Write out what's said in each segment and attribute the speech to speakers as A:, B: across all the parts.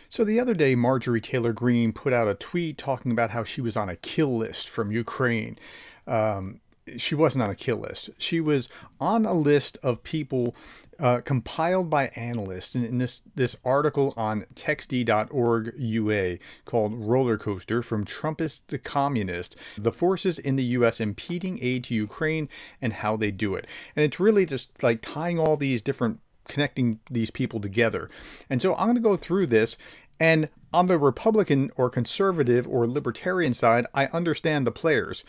A: So the other day, Marjorie Taylor Greene put out a tweet talking about how she was on a kill list from Ukraine. Um, she wasn't on a kill list. She was on a list of people compiled by analysts in this article on Tax-Deductible UA called Roller Coaster from Trumpists to Communists, the forces in the U.S. impeding aid to Ukraine and how they do it. And it's really just like tying all these different connecting these people together. And so I'm going to go through this. And on the Republican or conservative or libertarian side, I understand the players.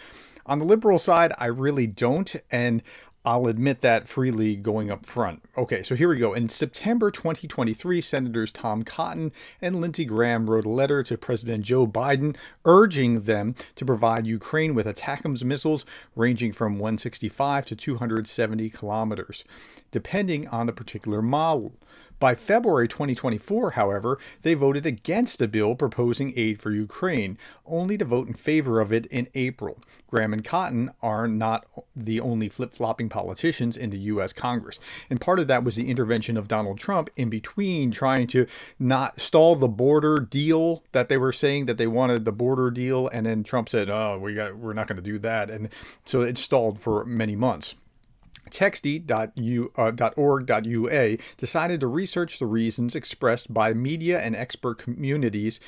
A: On the liberal side, I really don't. And I'll admit that freely going up front. Okay, so here we go. In September 2023, Senators Tom Cotton and Lindsey Graham wrote a letter to President Joe Biden urging them to provide Ukraine with ATACMS missiles ranging from 165 to 270 kilometers, depending on the particular model. By February 2024, however, they voted against a bill proposing aid for Ukraine, only to vote in favor of it in April. Graham and Cotton are not the only flip-flopping politicians in the U.S. Congress. And part of that was the intervention of Donald Trump in between trying to not stall the border deal that they were saying that they wanted the border deal. And then Trump said, oh, we're not going to do that. And so it stalled for many months. Tax-Deductible.org.ua decided to research the reasons expressed by media and expert communities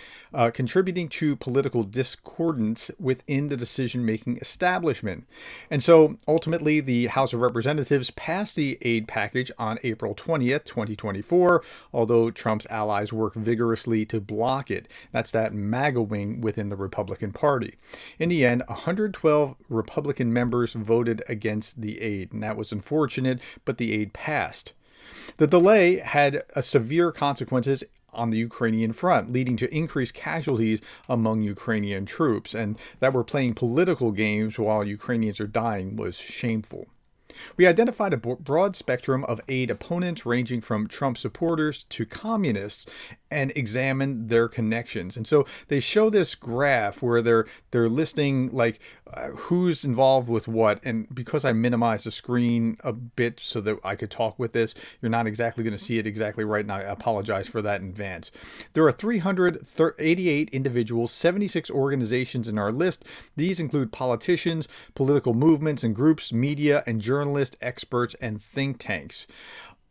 A: contributing to political discordance within the decision-making establishment. And so ultimately, the House of Representatives passed the aid package on April 20th, 2024, although Trump's allies worked vigorously to block it. That's that MAGA wing within the Republican Party. In the end, 112 Republican members voted against the aid, and that was unfortunate, but the aid passed. The delay had severe consequences on the Ukrainian front, leading to increased casualties among Ukrainian troops, and that we're playing political games while Ukrainians are dying was shameful. We identified a broad spectrum of aid opponents ranging from Trump supporters to communists and examined their connections. And so they show this graph where they're listing like who's involved with what. And because I minimized the screen a bit so that I could talk with this, you're not exactly going to see it exactly right. And I apologize for that in advance. There are 388 individuals, 76 organizations in our list. These include politicians, political movements and groups, media and journalists, experts, and think tanks.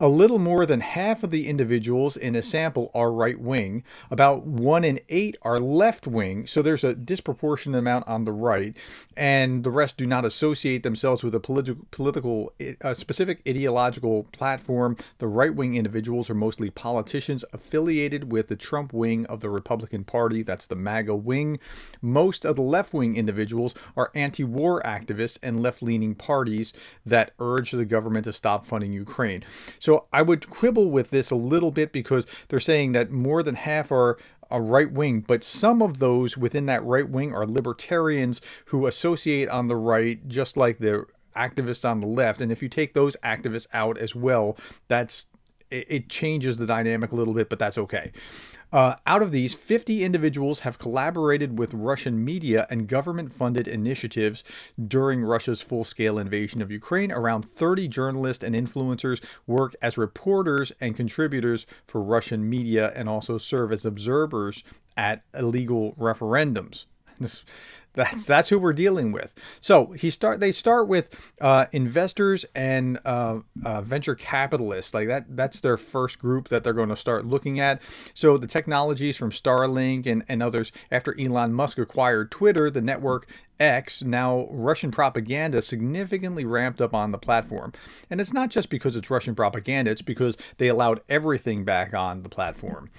A: A little more than half of the individuals in a sample are right-wing. About 1 in 8 are left-wing, so there's a disproportionate amount on the right, and the rest do not associate themselves with a specific ideological platform. The right-wing individuals are mostly politicians affiliated with the Trump wing of the Republican Party. That's the MAGA wing. Most of the left-wing individuals are anti-war activists and left-leaning parties that urge the government to stop funding Ukraine. So I would quibble with this a little bit because they're saying that more than half are a right wing, but some of those within that right wing are libertarians who associate on the right, just like the activists on the left. And if you take those activists out as well, it changes the dynamic a little bit, but that's okay. Out of these, 50 individuals have collaborated with Russian media and government-funded initiatives during Russia's full-scale invasion of Ukraine. Around 30 journalists and influencers work as reporters and contributors for Russian media and also serve as observers at illegal referendums. That's who we're dealing with. So they start with investors and venture capitalists. Like that's their first group that they're going to start looking at. So the technologies from Starlink and others. After Elon Musk acquired Twitter, the network X, now Russian propaganda significantly ramped up on the platform. And it's not just because it's Russian propaganda, it's because they allowed everything back on the platform.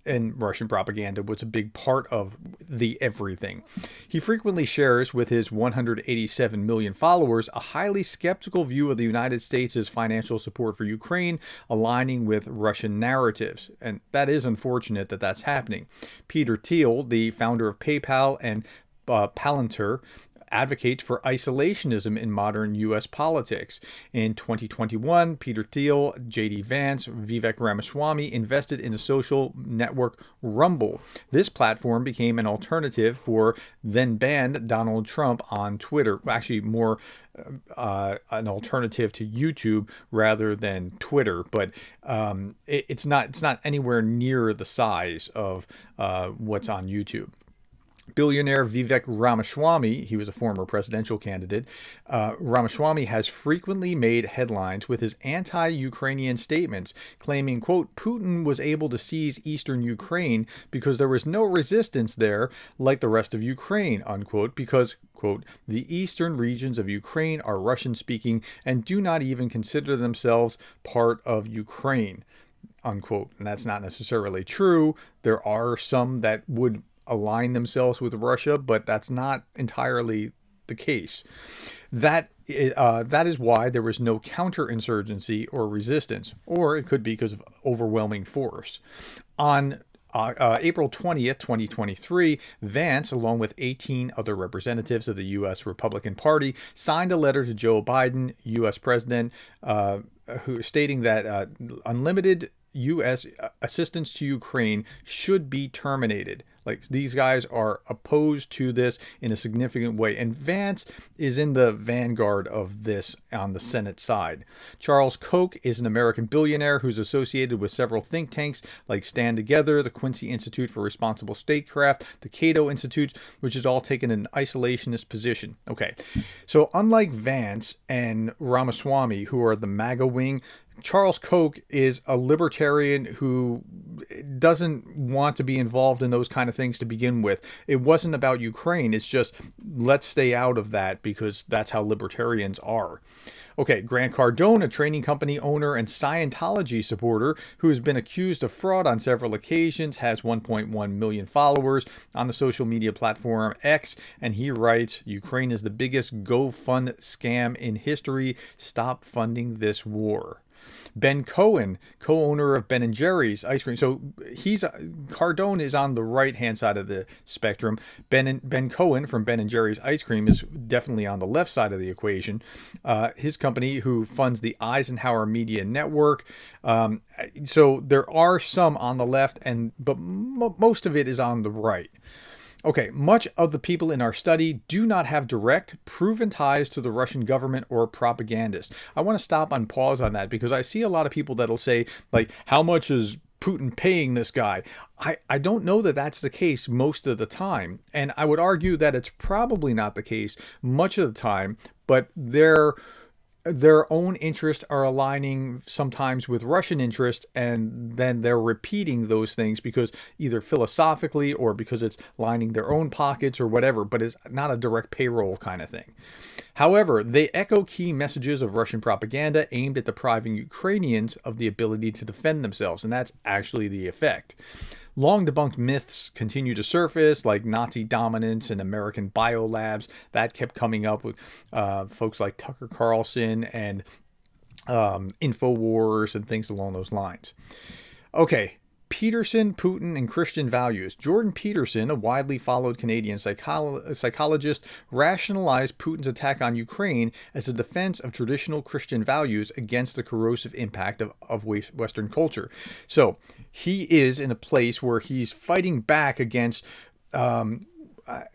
A: And Russian propaganda was a big part of the everything. He frequently shares with his 187 million followers a highly skeptical view of the United States' financial support for Ukraine, aligning with Russian narratives. And that is unfortunate that that's happening. Peter Thiel, the founder of PayPal and Palantir, advocates for isolationism in modern U.S. politics. In 2021, Peter Thiel, J.D. Vance, Vivek Ramaswamy invested in the social network Rumble. This platform became an alternative for then-banned Donald Trump on Twitter. Actually, more an alternative to YouTube rather than Twitter, but it's not anywhere near the size of what's on YouTube. Billionaire Vivek Ramaswamy, he was a former presidential candidate, Ramaswamy has frequently made headlines with his anti-Ukrainian statements, claiming, quote, Putin was able to seize eastern Ukraine because there was no resistance there like the rest of Ukraine, unquote, because, quote, the eastern regions of Ukraine are Russian-speaking and do not even consider themselves part of Ukraine, unquote. And that's not necessarily true. There are some that would align themselves with Russia, but that's not entirely the case. That is why there was no counterinsurgency or resistance, or it could be because of overwhelming force. On April 20th, 2023, Vance, along with 18 other representatives of the U.S. Republican Party, signed a letter to Joe Biden, U.S. President, stating that unlimited U.S. assistance to Ukraine should be terminated. Like, these guys are opposed to this in a significant way. And Vance is in the vanguard of this on the Senate side. Charles Koch is an American billionaire who's associated with several think tanks like Stand Together, the Quincy Institute for Responsible Statecraft, the Cato Institute, which has all taken an isolationist position. Okay, so unlike Vance and Ramaswamy, who are the MAGA wing, Charles Koch is a libertarian who doesn't want to be involved in those kind of things to begin with. It wasn't about Ukraine. It's just, let's stay out of that because that's how libertarians are. Okay, Grant Cardone, a training company owner and Scientology supporter who has been accused of fraud on several occasions, has 1.1 million followers on the social media platform X, and he writes, Ukraine is the biggest GoFund scam in history. Stop funding this war. Ben Cohen, co-owner of Ben & Jerry's ice cream. So Cardone is on the right-hand side of the spectrum. Ben Cohen from Ben & Jerry's ice cream is definitely on the left side of the equation. His company, who funds the Eisenhower Media Network. So there are some on the left, but most of it is on the right. Okay, much of the people in our study do not have direct, proven ties to the Russian government or propagandists. I want to stop and pause on that because I see a lot of people that'll say, like, how much is Putin paying this guy? I don't know that that's the case most of the time. And I would argue that it's probably not the case much of the time, but their own interests are aligning sometimes with Russian interests, and then they're repeating those things because either philosophically or because it's lining their own pockets or whatever, but it's not a direct payroll kind of thing. However, they echo key messages of Russian propaganda aimed at depriving Ukrainians of the ability to defend themselves, and that's actually the effect. Long debunked myths continue to surface, like Nazi dominance and American biolabs. That kept coming up with folks like Tucker Carlson and InfoWars and things along those lines. Okay, Peterson, Putin, and Christian values. Jordan Peterson, a widely followed Canadian psychologist, rationalized Putin's attack on Ukraine as a defense of traditional Christian values against the corrosive impact of Western culture. So he is in a place where he's fighting back against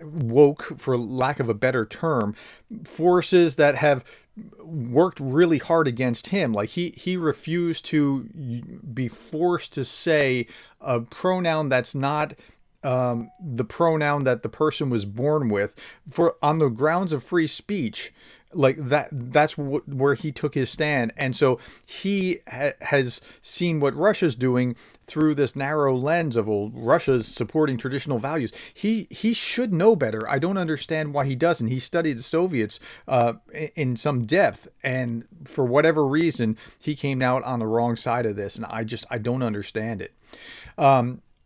A: woke, for lack of a better term, forces that have worked really hard against him. Like he refused to be forced to say a pronoun that's not the pronoun that the person was born with, for on the grounds of free speech. Like that's where he took his stand. And so he has seen what Russia's doing through this narrow lens of, well, Russia's supporting traditional values. He should know better. I don't understand why he doesn't. He studied the Soviets in some depth, and for whatever reason, he came out on the wrong side of this, and I don't understand it.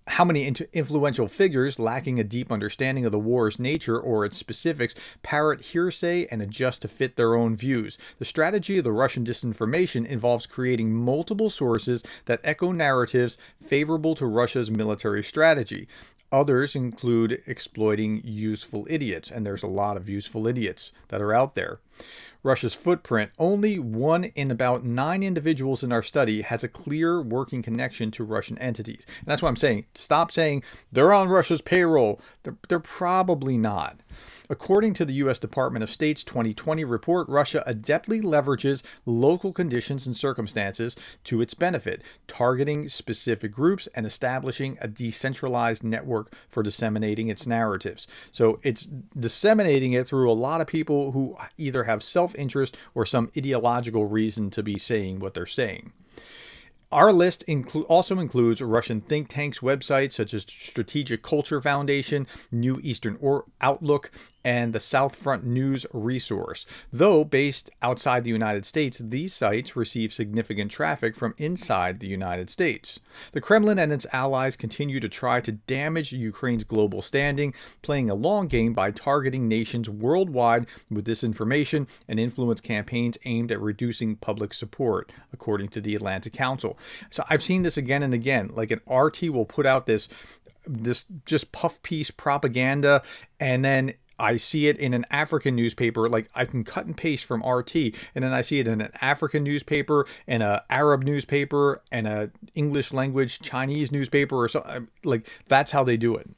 A: how many influential figures, lacking a deep understanding of the war's nature or its specifics, parrot hearsay and adjust to fit their own views. The strategy of the Russian disinformation involves creating multiple sources that echo narratives favorable to Russia's military strategy. Others include exploiting useful idiots, and there's a lot of useful idiots that are out there. Russia's footprint: only 1 in about 9 individuals in our study has a clear working connection to Russian entities. And that's what I'm saying. Stop saying they're on Russia's payroll. They're probably not. According to the U.S. Department of State's 2020 report, Russia adeptly leverages local conditions and circumstances to its benefit, targeting specific groups and establishing a decentralized network for disseminating its narratives. So it's disseminating it through a lot of people who either have self-interest or some ideological reason to be saying what they're saying. Our list also includes Russian think tanks' websites such as Strategic Culture Foundation, New Eastern Outlook, and the South Front News Resource. Though based outside the United States, these sites receive significant traffic from inside the United States. The Kremlin and its allies continue to try to damage Ukraine's global standing, playing a long game by targeting nations worldwide with disinformation and influence campaigns aimed at reducing public support, according to the Atlantic Council. So I've seen this again and again. Like an RT will put out this just puff piece propaganda, and then I see it in an African newspaper. Like I can cut and paste from RT, and then I see it in an African newspaper and an Arab newspaper and a English language Chinese newspaper or something. Like that's how they do it.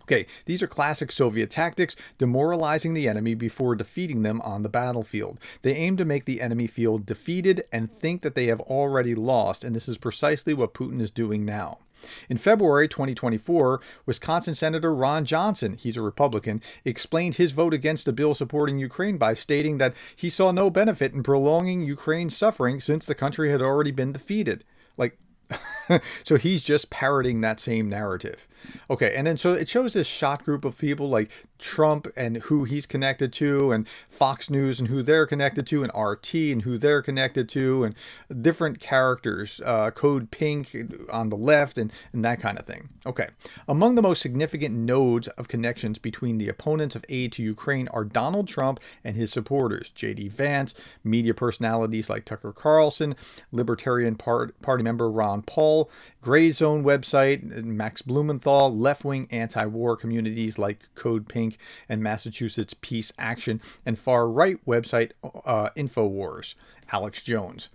A: Okay, these are classic Soviet tactics, demoralizing the enemy before defeating them on the battlefield. They aim to make the enemy feel defeated and think that they have already lost, and this is precisely what Putin is doing now. In February 2024, Wisconsin Senator Ron Johnson, he's a Republican, explained his vote against a bill supporting Ukraine by stating that he saw no benefit in prolonging Ukraine's suffering since the country had already been defeated. Like, so he's just parroting that same narrative. Okay, and then so it shows this shot group of people like Trump and who he's connected to, and Fox News and who they're connected to, and RT and who they're connected to, and different characters, Code Pink on the left, and that kind of thing. Okay, among the most significant nodes of connections between the opponents of aid to Ukraine are Donald Trump and his supporters, J.D. Vance, media personalities like Tucker Carlson, Libertarian Party member Ron Paul, Gray Zone website, Max Blumenthal, left-wing anti-war communities like Code Pink and Massachusetts Peace Action, and far-right website InfoWars, Alex Jones.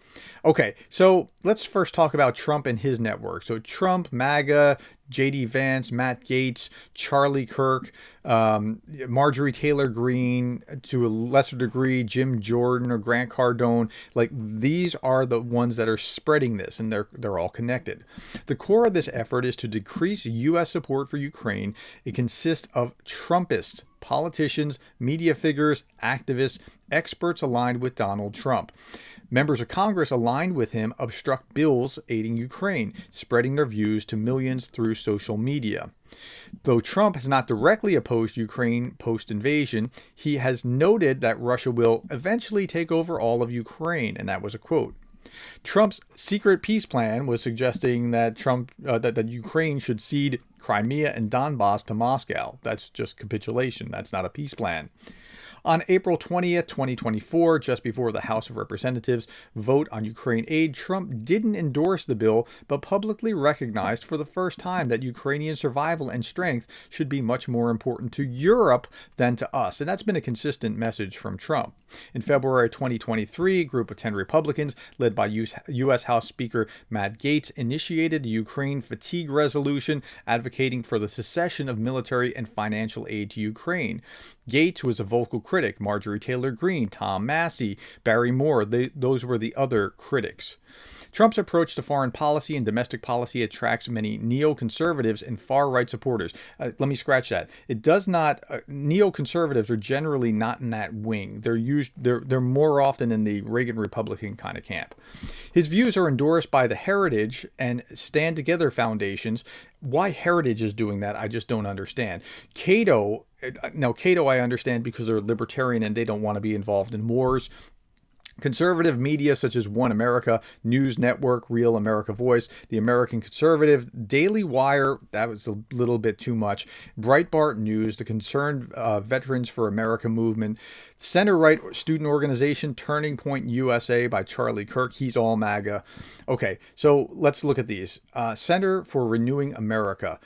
A: Okay, so let's first talk about Trump and his network. So Trump, MAGA, J.D. Vance, Matt Gaetz, Charlie Kirk, Marjorie Taylor Greene, to a lesser degree, Jim Jordan or Grant Cardone. Like these are the ones that are spreading this, and they're all connected. The core of this effort is to decrease U.S. support for Ukraine. It consists of Trumpists, politicians, media figures, activists, experts aligned with Donald Trump. Members of Congress aligned with him obstruct bills aiding Ukraine, spreading their views to millions through social media. Though Trump has not directly opposed Ukraine post-invasion, he has noted that Russia will eventually take over all of Ukraine, and that was a quote. Trump's secret peace plan was suggesting that that Ukraine should cede Crimea and Donbass to Moscow. That's just capitulation. That's not a peace plan. On April 20th, 2024, just before the House of Representatives vote on Ukraine aid, Trump didn't endorse the bill, but publicly recognized for the first time that Ukrainian survival and strength should be much more important to Europe than to us. And that's been a consistent message from Trump. In February 2023, a group of 10 Republicans, led by U.S. House Speaker Matt Gaetz, initiated the Ukraine Fatigue Resolution, advocating for the cessation of military and financial aid to Ukraine. Gaetz was a vocal critic. Marjorie Taylor Greene, Tom Massey, Barry Moore, those were the other critics. Trump's approach to foreign policy and domestic policy attracts many neoconservatives and far-right supporters. Let me scratch that. It does not. Neoconservatives are generally not in that wing. They're more often in the Reagan Republican kind of camp. His views are endorsed by the Heritage and Stand Together foundations. Why Heritage is doing that, I just don't understand. Cato I understand because they're libertarian and they don't want to be involved in wars. Conservative media such as One America, News Network, Real America Voice, The American Conservative, Daily Wire, that was a little bit too much, Breitbart News, the Concerned Veterans for America movement, center-right student organization Turning Point USA by Charlie Kirk. He's all MAGA. Okay, so let's look at these. Center for Renewing America.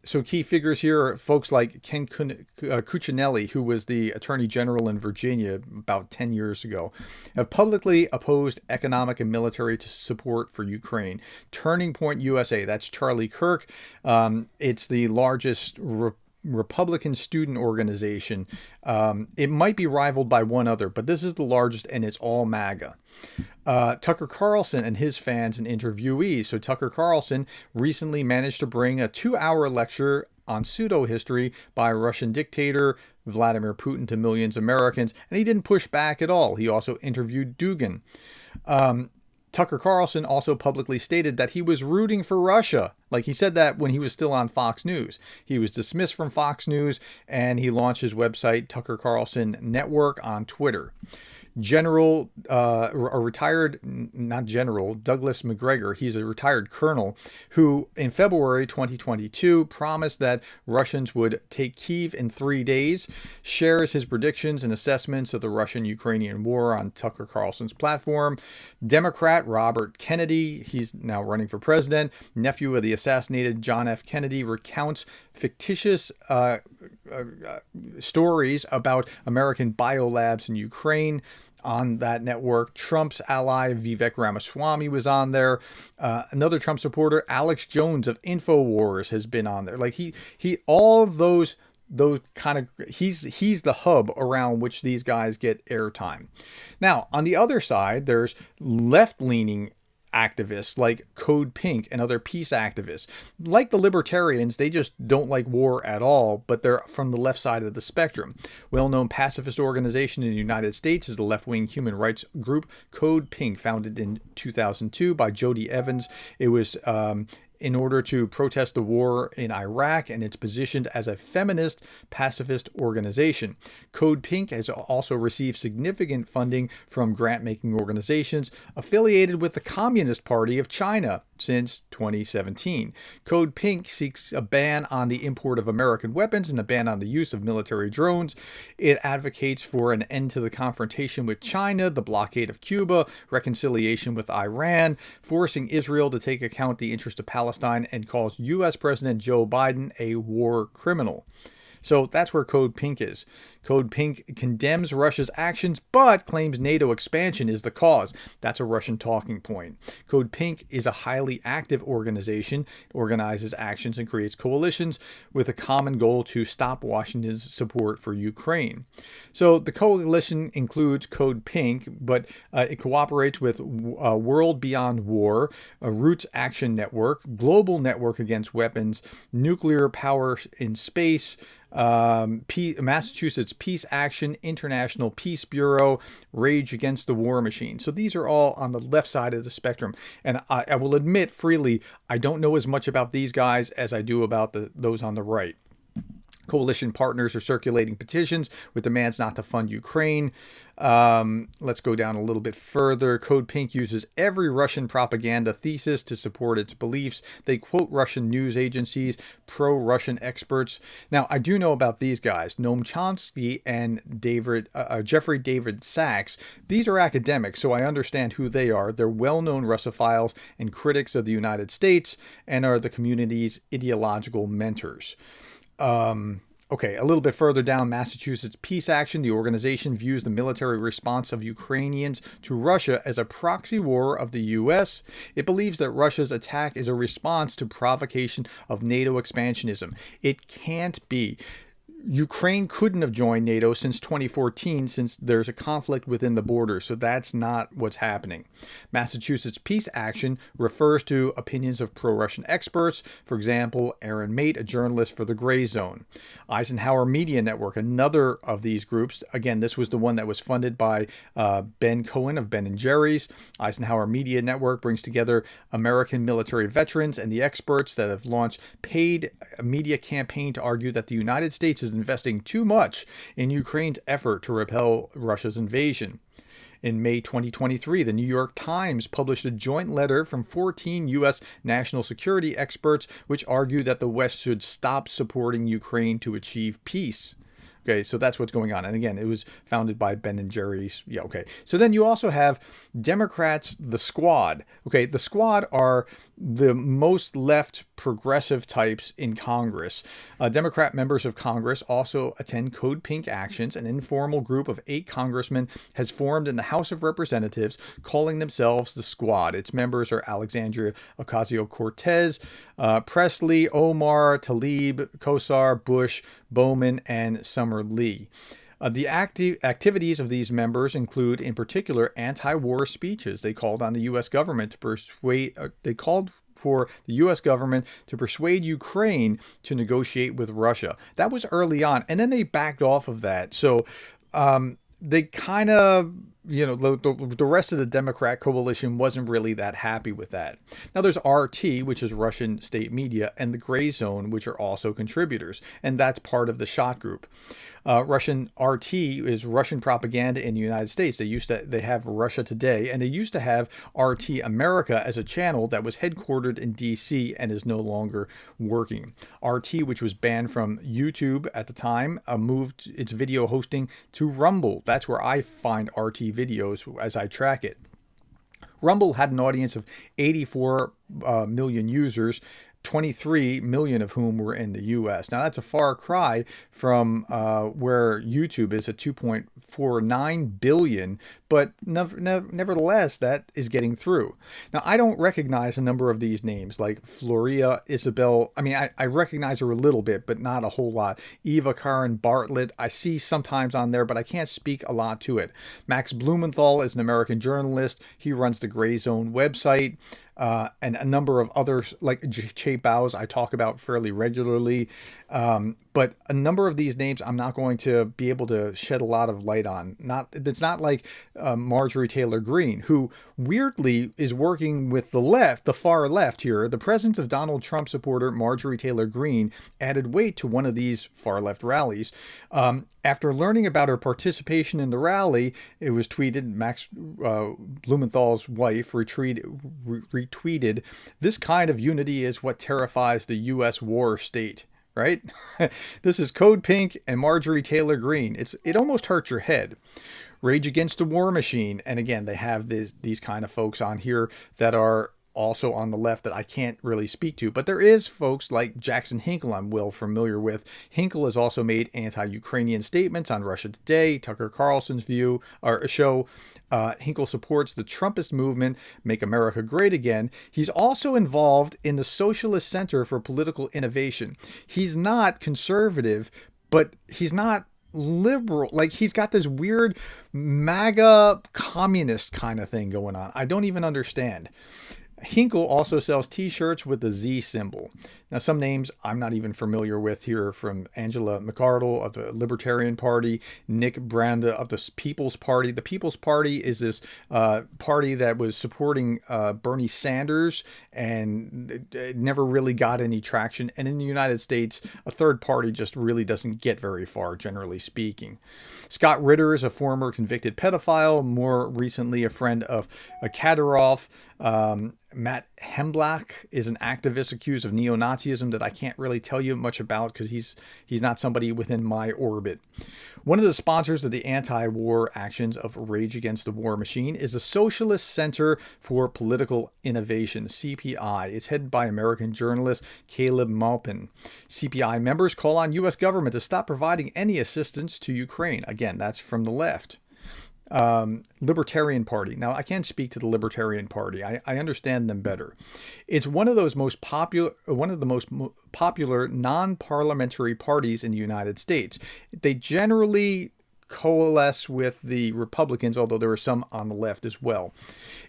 A: So key figures here are folks like Ken Cuccinelli, who was the Attorney General in Virginia about 10 years ago, have publicly opposed economic and military support for Ukraine. Turning Point USA, that's Charlie Kirk. It's the largest Republican student organization. It might be rivaled by one other, but this is the largest, and it's all MAGA. Tucker Carlson and his fans and interviewees. So Tucker Carlson recently managed to bring a 2-hour lecture on pseudo-history by Russian dictator Vladimir Putin to millions of Americans, and he didn't push back at all. He also interviewed Dugin. Tucker Carlson also publicly stated that he was rooting for Russia. Like, he said that when he was still on Fox News. He was dismissed from Fox News, and he launched his website, Tucker Carlson Network, on Twitter. General, a retired, not general, Douglas McGregor, he's a retired colonel who in February 2022 promised that Russians would take Kyiv in 3 days, shares his predictions and assessments of the Russian-Ukrainian war on Tucker Carlson's platform. Democrat Robert Kennedy, he's now running for president, nephew of the assassinated John F. Kennedy, recounts fictitious stories about American biolabs in Ukraine on that network. Trump's ally Vivek Ramaswamy was on there. Another Trump supporter, Alex Jones of InfoWars, has been on there. Like he all of those kind of, he's the hub around which these guys get airtime. Now, on the other side, there's left-leaning activists like Code Pink and other peace activists. Like the libertarians, they just don't like war at all, but they're from the left side of the spectrum. Well-known pacifist organization in the United States is the left-wing human rights group Code Pink, founded in 2002 by Jody Evans. It was in order to protest the war in Iraq, and it's positioned as a feminist pacifist organization. Code Pink has also received significant funding from grant-making organizations affiliated with the Communist Party of China since 2017. Code Pink seeks a ban on the import of American weapons and a ban on the use of military drones. It advocates for an end to the confrontation with China, the blockade of Cuba, reconciliation with Iran, forcing Israel to take account the interest of Palestine, and calls U.S. President Joe Biden a war criminal. So that's where Code Pink is. Code Pink condemns Russia's actions, but claims NATO expansion is the cause. That's a Russian talking point. Code Pink is a highly active organization, organizes actions and creates coalitions with a common goal to stop Washington's support for Ukraine. So the coalition includes Code Pink, but it cooperates with World Beyond War, Roots Action Network, Global Network Against Weapons, Nuclear Power in Space, Massachusetts Peace Action, International Peace Bureau, Rage Against the War Machine. So these are all on the left side of the spectrum. And I will admit freely, I don't know as much about these guys as I do about those on the right. Coalition partners are circulating petitions with demands not to fund Ukraine. Let's go down a little bit further. Code Pink uses every Russian propaganda thesis to support its beliefs. They quote Russian news agencies, pro-Russian experts. Now, I do know about these guys, Noam Chomsky and Jeffrey David Sachs. These are academics, so I understand who they are. They're well-known Russophiles and critics of the United States and are the community's ideological mentors. Okay, a little bit further down, Massachusetts Peace Action. The organization views the military response of Ukrainians to Russia as a proxy war of the U.S. It believes that Russia's attack is a response to provocation of NATO expansionism. It can't be. Ukraine couldn't have joined NATO since 2014, since there's a conflict within the border, so that's not what's happening. Massachusetts Peace Action refers to opinions of pro-Russian experts, for example, Aaron Mate, a journalist for the Gray Zone. Eisenhower Media Network, another of these groups, again, this was the one that was funded by Ben Cohen of Ben & Jerry's. Eisenhower Media Network brings together American military veterans and the experts that have launched paid media campaign to argue that the United States is investing too much in Ukraine's effort to repel Russia's invasion. In May 2023, the New York Times published a joint letter from 14 U.S. national security experts which argue that the West should stop supporting Ukraine to achieve peace. Okay, so that's what's going on. And again, it was founded by Ben and Jerry's. Yeah, okay. So then you also have Democrats, the Squad. Okay, the Squad are the most left progressive types in Congress. Democrat members of Congress also attend Code Pink Actions. An informal group of 8 congressmen has formed in the House of Representatives, calling themselves the Squad. Its members are Alexandria Ocasio-Cortez, Presley, Omar, Tlaib, Kosar, Bush, Bowman, and Summer Lee. The activities of these members include, in particular, anti-war speeches. They called on the U.S. government to for the U.S. government to persuade Ukraine to negotiate with Russia. That was early on, and then they backed off of that. So they kind of, the rest of the Democrat coalition wasn't really that happy with that. Now there's RT, which is Russian state media, and the Gray Zone, which are also contributors, and that's part of the shot group. Russian RT is Russian propaganda in the United States. They have Russia Today, and they used to have RT America as a channel that was headquartered in DC and is no longer working. RT, which was banned from YouTube at the time, moved its video hosting to Rumble. That's where I find RT videos as I track it. Rumble had an audience of 84 million users, 23 million of whom were in the U.S. Now, that's a far cry from where YouTube is at 2.49 billion, but nevertheless, that is getting through. Now, I don't recognize a number of these names, like Floria Isabel. I mean, I recognize her a little bit, but not a whole lot. Eva Karen Bartlett, I see sometimes on there, but I can't speak a lot to it. Max Blumenthal is an American journalist. He runs the Gray Zone website. And a number of others, like Che Bao's, I talk about fairly regularly. But a number of these names I'm not going to be able to shed a lot of light on. It's not like Marjorie Taylor Greene, who weirdly is working with the left, the far left here. The presence of Donald Trump supporter Marjorie Taylor Greene added weight to one of these far left rallies. After learning about her participation in the rally, it was tweeted, Max Blumenthal's wife retweeted, "This kind of unity is what terrifies the U.S. war state." Right? This is Code Pink and Marjorie Taylor Greene. It almost hurts your head. Rage Against the War Machine. And again, they have these kind of folks on here that are also on the left that I can't really speak to. But there is folks like Jackson Hinkle I'm well familiar with. Hinkle has also made anti-Ukrainian statements on Russia Today, Tucker Carlson's show. Hinkle supports the Trumpist movement, Make America Great Again. He's also involved in the Socialist Center for Political Innovation. He's not conservative, but he's not liberal. Like, he's got this weird MAGA communist kind of thing going on. I don't even understand. Hinkle also sells t-shirts with the Z symbol. Now, some names I'm not even familiar with here, from Angela McArdle of the Libertarian Party, Nick Branda of the People's Party. The People's Party is this party that was supporting Bernie Sanders, and it never really got any traction. And in the United States, a third party just really doesn't get very far, generally speaking. Scott Ritter is a former convicted pedophile, more recently a friend of Kadyrov. Matt Hemblach is an activist accused of neo-Nazism that I can't really tell you much about because he's not somebody within my orbit. One of the sponsors of the anti-war actions of Rage Against the War Machine is the Socialist Center for Political Innovation, CPI. It's headed by American journalist Caleb Maupin. CPI members call on U.S. government to stop providing any assistance to Ukraine. Again, that's from the left. Libertarian Party. Now, I can't speak to the Libertarian Party. I understand them better. It's one of the most popular non-parliamentary parties in the United States. They generally coalesce with the Republicans, although there are some on the left as well.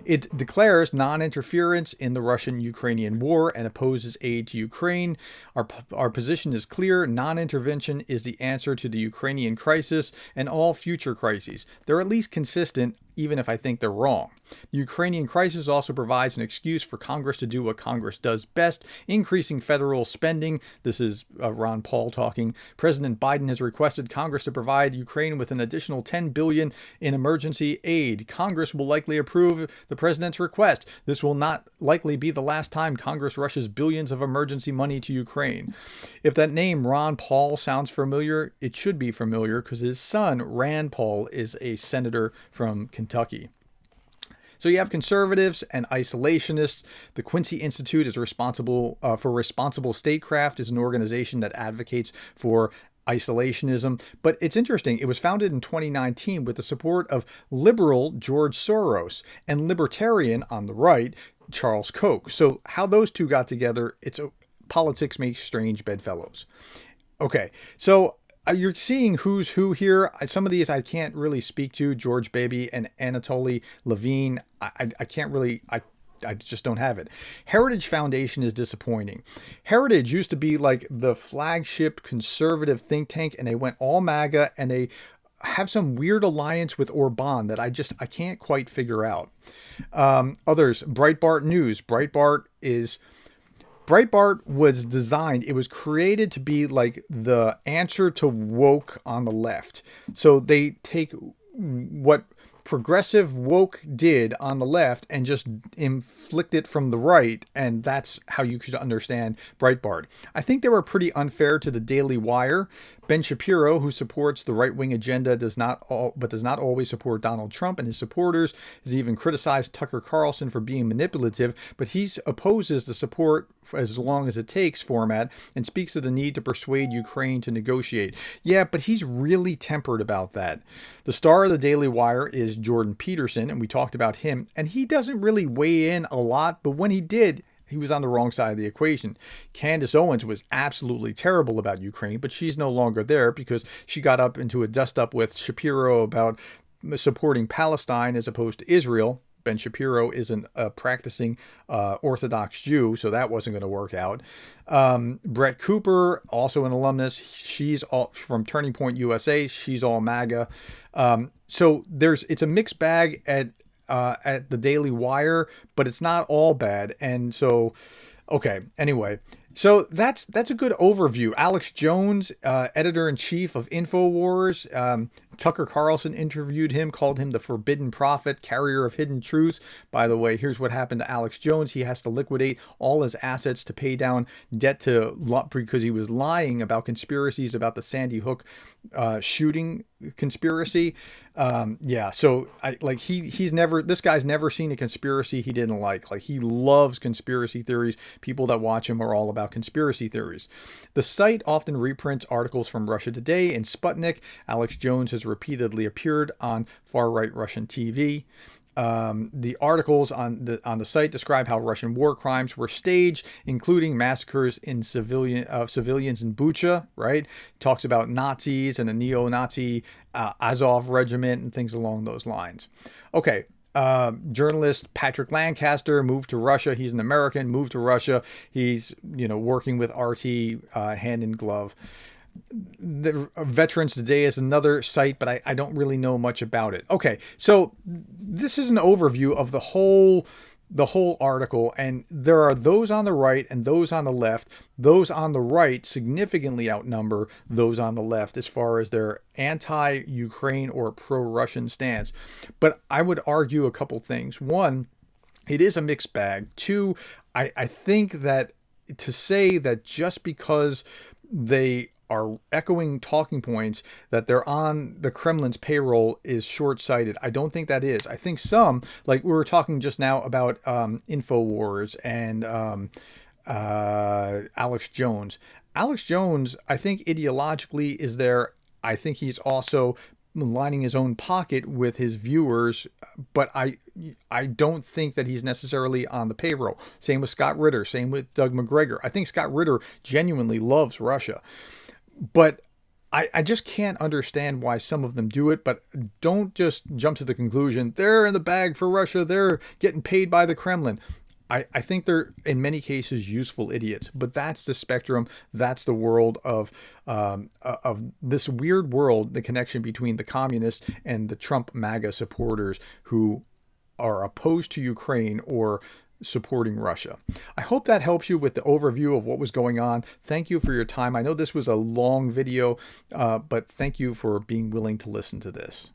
A: It declares non-interference in the Russian-Ukrainian war and opposes aid to Ukraine. Our position is clear. Non-intervention is the answer to the Ukrainian crisis and all future crises. They're at least consistent. even if I think they're wrong. The Ukrainian crisis also provides an excuse for Congress to do what Congress does best, increasing federal spending. This is Ron Paul talking. President Biden has requested Congress to provide Ukraine with an additional $10 billion in emergency aid. Congress will likely approve the president's request. This will not likely be the last time Congress rushes billions of emergency money to Ukraine. If that name, Ron Paul, sounds familiar, it should be familiar because his son, Rand Paul, is a senator from Kentucky. So you have conservatives and isolationists. The Quincy Institute is responsible for responsible statecraft, is an organization that advocates for isolationism. But it's interesting. It was founded in 2019 with the support of liberal George Soros and libertarian on the right, Charles Koch. So how those two got together, politics makes strange bedfellows. Okay, so you're seeing who's who here. Some of these I can't really speak to. George Baby and Anatoly Levine. I can't really. I just don't have it. Heritage Foundation is disappointing. Heritage used to be like the flagship conservative think tank, and they went all MAGA, and they have some weird alliance with Orban that I can't quite figure out. Others, Breitbart News. Breitbart was designed, it was created to be like the answer to woke on the left. So they take what progressive woke did on the left and just inflict it from the right, and that's how you should understand Breitbart. I think they were pretty unfair to the Daily Wire. Ben Shapiro, who supports the right-wing agenda, does not always support Donald Trump and his supporters, has even criticized Tucker Carlson for being manipulative, but he opposes the support as long as it takes format and speaks of the need to persuade Ukraine to negotiate. Yeah, but he's really tempered about that. The star of the Daily Wire is Jordan Peterson, and we talked about him, and he doesn't really weigh in a lot, but when he did, he was on the wrong side of the equation. Candace Owens was absolutely terrible about Ukraine, but she's no longer there because she got up into a dust-up with Shapiro about supporting Palestine as opposed to Israel. Ben Shapiro isn't a practicing Orthodox Jew, so that wasn't going to work out. Brett Cooper, also an alumnus, she's all from Turning Point USA. She's all MAGA. So it's a mixed bag at the Daily Wire, but it's not all bad. And so, okay, anyway. So that's a good overview. Alex Jones, editor-in-chief of InfoWars. Tucker Carlson interviewed him, called him the forbidden prophet, carrier of hidden truths. By the way, here's what happened to Alex Jones. He has to liquidate all his assets to pay down debt because he was lying about conspiracies about the Sandy Hook shooting conspiracy. So this guy's never seen a conspiracy he didn't like. Like, he loves conspiracy theories. People that watch him are all about conspiracy theories. The site often reprints articles from Russia Today and Sputnik. Alex Jones has repeatedly appeared on far-right Russian TV. The articles on the site describe how Russian war crimes were staged, including massacres in civilians in Bucha. Right, talks about Nazis and a neo-Nazi Azov regiment and things along those lines. Okay. Journalist Patrick Lancaster moved to Russia. He's an American, moved to Russia. He's working with RT hand in glove. The Veterans Today is another site, but I don't really know much about it. Okay, so this is an overview of the whole article, and there are those on the right and those on the left. Those on the right significantly outnumber those on the left as far as their anti-Ukraine or pro-Russian stance. But I would argue a couple things. One, it is a mixed bag. Two, I think that to say that just because they are echoing talking points that they're on the Kremlin's payroll is short-sighted. I don't think that is. I think some, like we were talking just now about InfoWars and Alex Jones. Alex Jones, I think ideologically is there. I think he's also lining his own pocket with his viewers, but I don't think that he's necessarily on the payroll. Same with Scott Ritter, same with Doug McGregor. I think Scott Ritter genuinely loves Russia. But I just can't understand why some of them do it, but don't just jump to the conclusion, they're in the bag for Russia, they're getting paid by the Kremlin. I think they're in many cases useful idiots, but that's the spectrum. That's the world of this weird world, the connection between the communists and the Trump MAGA supporters who are opposed to Ukraine or supporting Russia. I hope that helps you with the overview of what was going on. Thank you for your time. I know this was a long video, but thank you for being willing to listen to this.